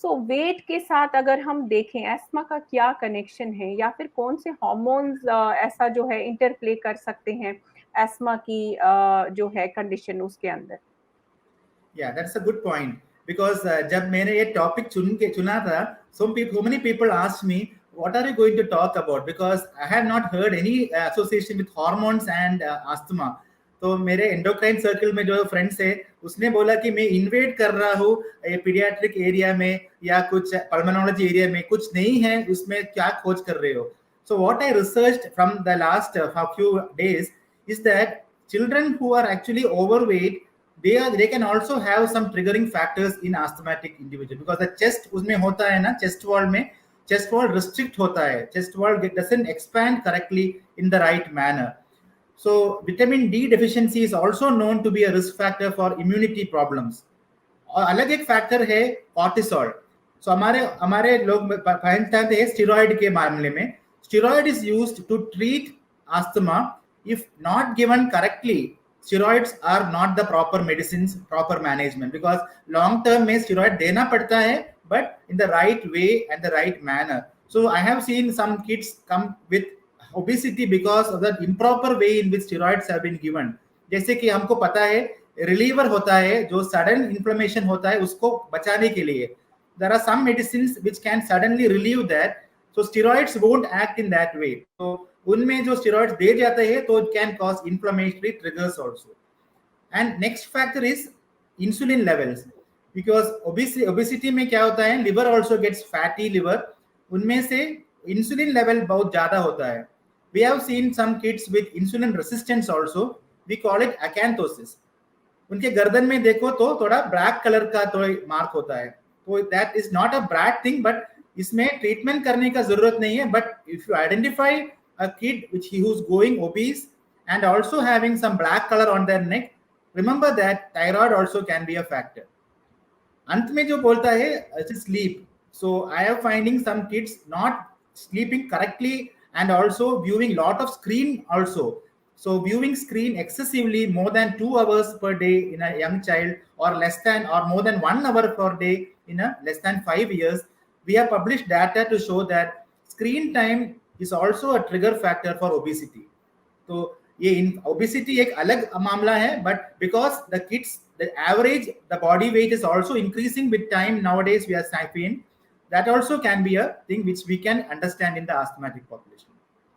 सो wait के साथ अगर हम देखें एस्मा का क्या कनेक्शन है, या फिर कौन से हार्मोन्स ऐसा जो है इंटरप्ले कर सकते हैं एस्मा की जो है कंडीशन उसके अंदर? Yeah, that's a good point. Because जब मैंने ये टॉपिक चुना था, so many people asked me, what are you going to talk about? Because I have not heard any association with hormones and asthma. तो मेरे endocrine circle में जो friends है, उसने बोला कि मैं इन्वेट कर रहा हूँ पीडियाट्रिक एरिया में या कुछ पल्मोनोलॉजी एरिया में, कुछ नहीं है उसमें, क्या खोज कर रहे हो? So what I researched from the last few days is that children who are actually overweight, they can also have some triggering factors in asthmatic individual, because the chest उसमें होता है ना, chest wall में, chest wall restrict होता है, chest wall doesn't expand correctly in the right manner. So vitamin D deficiency is also known to be a risk factor for immunity problems. और अलग एक फैक्टर है कॉर्टिसोल. सो हमारे हमारे लोग पहचानते हैं स्टेरॉइड के मामले में. Steroid is used to treat asthma. If not given correctly, steroids are not the proper medicines, proper management, because long term में steroid देना पड़ता है, but in the right way and the right manner. So I have seen some kids come with obesity because of the improper way in which steroids have been given. जैसे कि हमको पता है reliever होता है, जो सडन इन्फ्लेमेशन होता है उसको बचाने के लिए there are some medicines which can suddenly relieve that, so steroids won't act in that way. So उनमें जो स्टेरॉइड्स दे जाते हैं तो it can cause inflammatory triggers also. And next factor is insulin levels, because obesity में क्या होता है, liver also gets fatty liver, उनमें से इंसुलिन लेवल बहुत ज्यादा होता है. We have seen some kids with insulin resistance also, we call it acanthosis. उनके गर्दन में देखो तो थोड़ा ब्लैक कलर का थोड़ा मार्क होता है, तो that is not a bad thing, but इसमें ट्रीटमेंट करने का जरूरत नहीं है. But if you identify a kid who's going obese and also having some black color on their neck, remember that thyroid also can be a factor. अंत में जो बोलता है sleep. So I am finding some kids not sleeping correctly and also viewing lot of screen also. So viewing screen excessively more than 2 hours per day in a young child, or less than or more than 1 hour per day in a less than 5 years, we have published data to show that screen time is also a trigger factor for obesity. तो ये obesity एक अलग मामला है, but because the kids, the average, the body weight is also increasing with time nowadays, we are seeing that also can be a thing which we can understand in the asthmatic population.